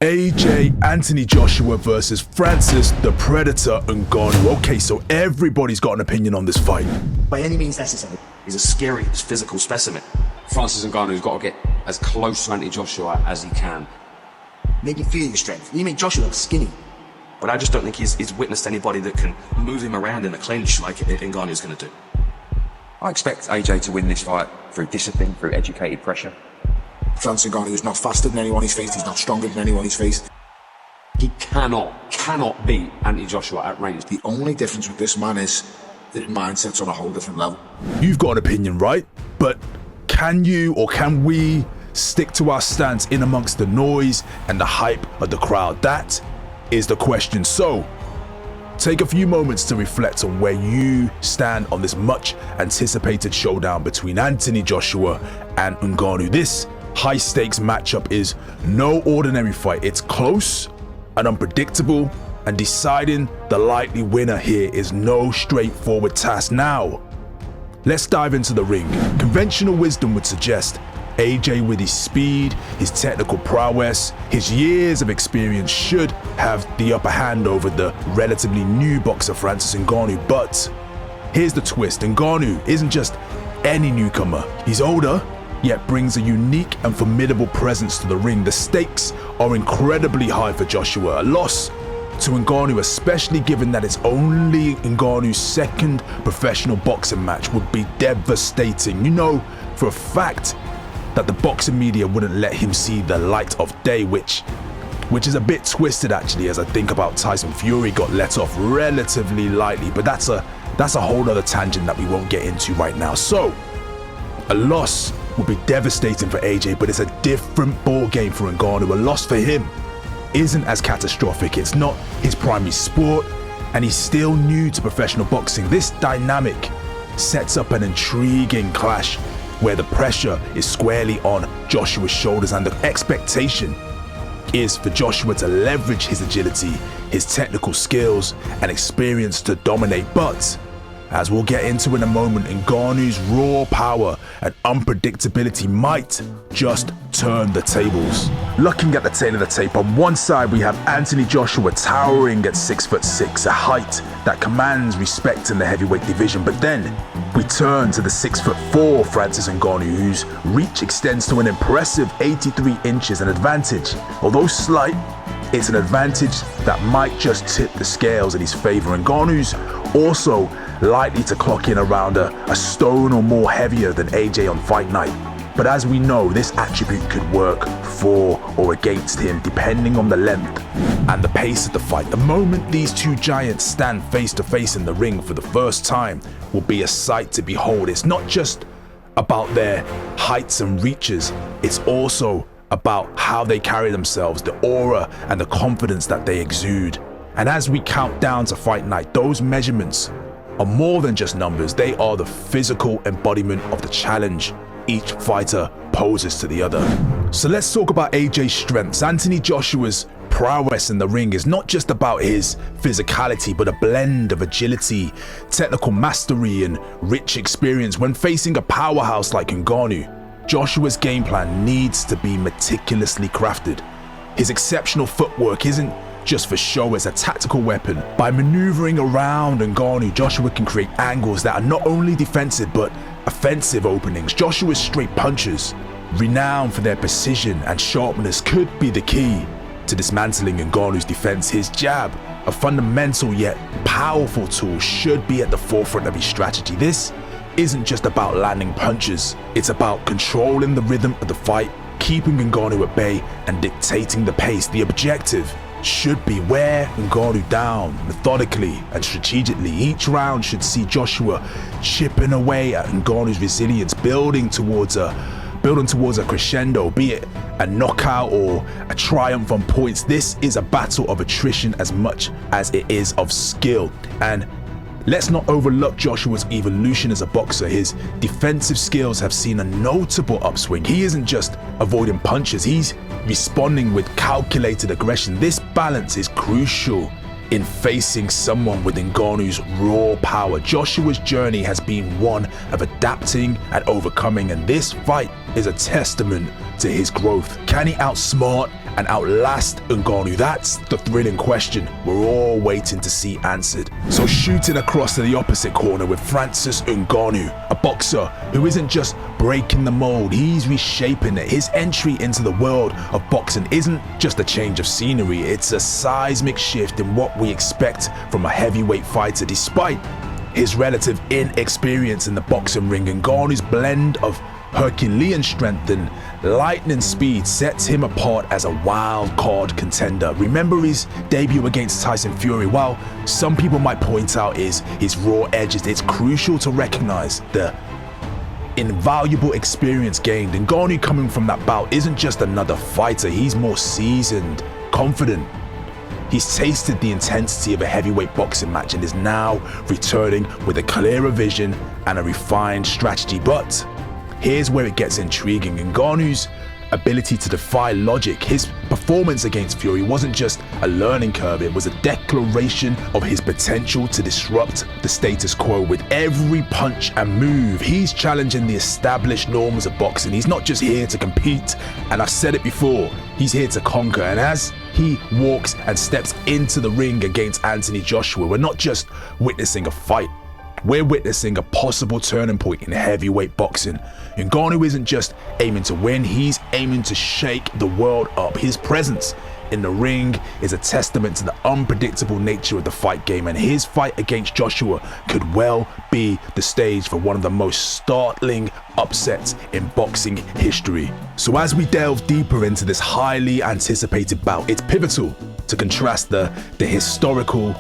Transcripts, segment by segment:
Anthony Joshua versus Francis the Predator Ngannou. Okay, so everybody's got an opinion on this fight. By any means necessary. He's a scary physical specimen. Francis Ngannou's got to get as close to Anthony Joshua as he can. Make you feel your strength. You make Joshua look skinny. But I just don't think he's witnessed anybody that can move him around in a clinch like Ngannou's going to do. I expect AJ to win this fight through discipline, through educated pressure. Francis Ngannou is not faster than anyone he's faced. He's not stronger than anyone he's faced. He cannot beat Anthony Joshua at range. The only difference with this man is that his mindset's on a whole different level. You've got an opinion, right? But can you or can we stick to our stance in amongst the noise and the hype of the crowd? That is the question. So take a few moments to reflect on where you stand on this much anticipated showdown between Anthony Joshua and Ngannou. This high stakes matchup is no ordinary fight. It's close and unpredictable, and deciding the likely winner here is no straightforward task. Now, let's dive into the ring. Conventional wisdom would suggest AJ, with his speed, his technical prowess, his years of experience, should have the upper hand over the relatively new boxer Francis Ngannou. But here's the twist. Ngannou isn't just any newcomer. He's older, yet brings a unique and formidable presence to the ring. The stakes are incredibly high for Joshua. A loss to Ngannou, especially given that it's only Ngannou's second professional boxing match, would be devastating. You know for a fact that the boxing media wouldn't let him see the light of day, which is a bit twisted actually, as I think about Tyson Fury got let off relatively lightly, but that's a whole other tangent that we won't get into right now. So a loss would be devastating for AJ, but it's a different ball game for Ngannou. A loss for him isn't as catastrophic. It's not his primary sport, and he's still new to professional boxing. This dynamic sets up an intriguing clash where the pressure is squarely on Joshua's shoulders, and the expectation is for Joshua to leverage his agility, his technical skills and experience to dominate. But as we'll get into in a moment, Ngannou's raw power and unpredictability might just turn the tables. Looking at the tail of the tape, on one side we have Anthony Joshua towering at 6'6", a height that commands respect in the heavyweight division. But then we turn to the 6'4" Francis Ngannou, whose reach extends to an impressive 83 inches, an advantage. Although slight, it's an advantage that might just tip the scales in his favor. Ngannou's also likely to clock in around a stone or more heavier than AJ on fight night. But as we know, this attribute could work for or against him depending on the length and the pace of the fight. The moment these two giants stand face to face in the ring for the first time will be a sight to behold. It's not just about their heights and reaches, it's also about how they carry themselves, the aura and the confidence that they exude. And as we count down to fight night, those measurements are more than just numbers. They are the physical embodiment of the challenge each fighter poses to the other. So let's talk about AJ's strengths. Anthony Joshua's prowess in the ring is not just about his physicality, but a blend of agility, technical mastery and rich experience. When facing a powerhouse like Ngannou, Joshua's game plan needs to be meticulously crafted. His exceptional footwork isn't just for show, as a tactical weapon. By maneuvering around Ngannou, Joshua can create angles that are not only defensive but offensive openings. Joshua's straight punches, renowned for their precision and sharpness, could be the key to dismantling Ngannou's defense. His jab, a fundamental yet powerful tool, should be at the forefront of his strategy. This isn't just about landing punches, it's about controlling the rhythm of the fight, keeping Ngannou at bay and dictating the pace. The objective should be wear Ngannou down methodically and strategically. Each round should see Joshua chipping away at Ngannou's resilience, building towards a crescendo, be it a knockout or a triumph on points. This is a battle of attrition as much as it is of skill. And let's not overlook Joshua's evolution as a boxer. His defensive skills have seen a notable upswing. He isn't just avoiding punches, he's responding with calculated aggression. This balance is crucial in facing someone with Ngannou's raw power. Joshua's journey has been one of adapting and overcoming, and this fight is a testament to his growth. Can he outsmart and outlast Ngannou? That's the thrilling question we're all waiting to see answered. So shooting across to the opposite corner with Francis Ngannou, a boxer who isn't just breaking the mold, he's reshaping it. His entry into the world of boxing isn't just a change of scenery, it's a seismic shift in what we expect from a heavyweight fighter. Despite his relative inexperience in the boxing ring, Ngannou's blend of Herculean strength and lightning speed sets him apart as a wild card contender. Remember his debut against Tyson Fury? While some people might point out his raw edges, it's crucial to recognize the invaluable experience gained. Ngannou coming from that bout isn't just another fighter, he's more seasoned, confident. He's tasted the intensity of a heavyweight boxing match and is now returning with a clearer vision and a refined strategy. But here's where it gets intriguing. Ngannou's ability to defy logic, his performance against Fury wasn't just a learning curve, it was a declaration of his potential to disrupt the status quo. With every punch and move, he's challenging the established norms of boxing. He's not just here to compete, and I've said it before, he's here to conquer. And as he walks and steps into the ring against Anthony Joshua, we're not just witnessing a fight, we're witnessing a possible turning point in heavyweight boxing. Ngannou isn't just aiming to win, he's aiming to shake the world up. His presence in the ring is a testament to the unpredictable nature of the fight game, and his fight against Joshua could well be the stage for one of the most startling upsets in boxing history. So as we delve deeper into this highly anticipated bout, it's pivotal to contrast the historical,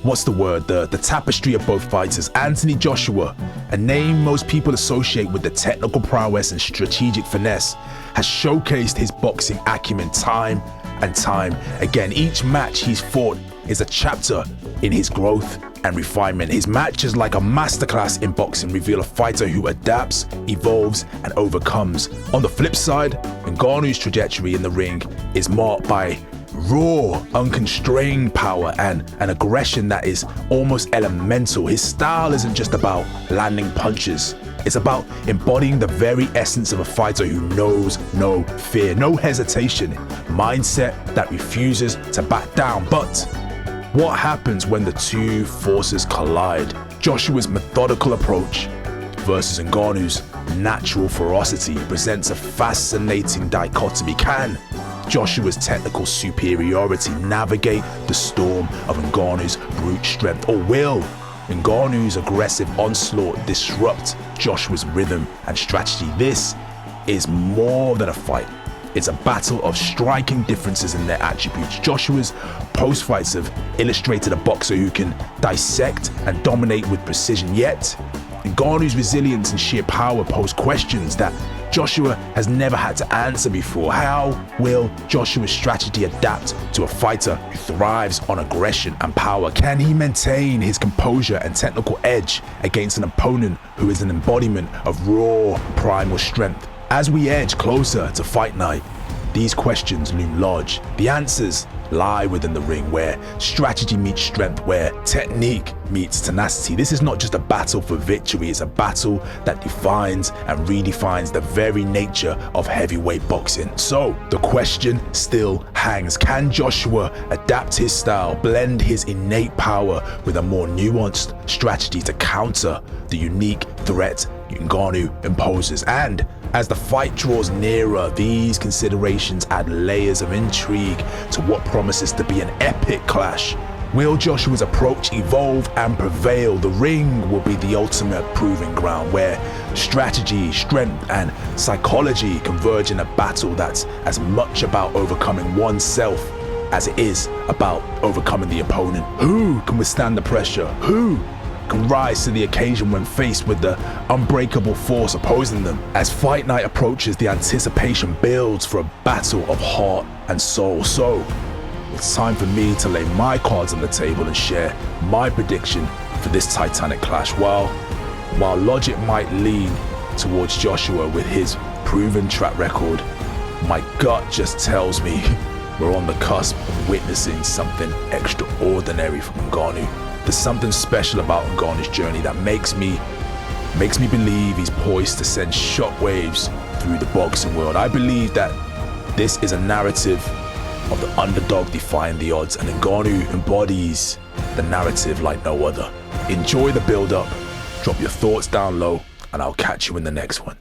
the tapestry of both fighters. Anthony Joshua, a name most people associate with the technical prowess and strategic finesse, has showcased his boxing acumen time and time again. Each match he's fought is a chapter in his growth and refinement. His matches, like a masterclass in boxing, reveal a fighter who adapts, evolves, and overcomes. On the flip side, Ngannou's trajectory in the ring is marked by raw, unconstrained power and an aggression that is almost elemental. His style isn't just about landing punches, it's about embodying the very essence of a fighter who knows no fear, no hesitation, mindset that refuses to back down. But what happens when the two forces collide? Joshua's methodical approach versus Ngannou's natural ferocity presents a fascinating dichotomy. Can Joshua's technical superiority navigate the storm of Ngannou's brute strength, or will Ngannou's aggressive onslaught disrupt Joshua's rhythm and strategy? This is more than a fight. It's a battle of striking differences in their attributes. Joshua's post-fights have illustrated a boxer who can dissect and dominate with precision, yet Ngannou's resilience and sheer power pose questions that Joshua has never had to answer before. How will Joshua's strategy adapt to a fighter who thrives on aggression and power? Can he maintain his composure and technical edge against an opponent who is an embodiment of raw primal strength? As we edge closer to fight night, these questions loom large. The answers lie within the ring, where strategy meets strength, where technique meets tenacity. This is not just a battle for victory, it's a battle that defines and redefines the very nature of heavyweight boxing. So the question still hangs: can Joshua adapt his style, blend his innate power with a more nuanced strategy to counter the unique threat Ngannou imposes? And as the fight draws nearer, these considerations add layers of intrigue to what promises to be an epic clash. Will Joshua's approach evolve and prevail? The ring will be the ultimate proving ground, where strategy, strength, and psychology converge in a battle that's as much about overcoming oneself as it is about overcoming the opponent. Who can withstand the pressure? Who can rise to the occasion when faced with the unbreakable force opposing them? As fight night approaches, the anticipation builds for a battle of heart and soul. So it's time for me to lay my cards on the table and share my prediction for this titanic clash. While logic might lean towards Joshua with his proven track record, my gut just tells me we're on the cusp of witnessing something extraordinary from Ngannou. There's something special about Ngannou's journey that makes me believe he's poised to send shockwaves through the boxing world. I believe that this is a narrative of the underdog defying the odds, and Ngannou embodies the narrative like no other. Enjoy the build-up, drop your thoughts down low, and I'll catch you in the next one.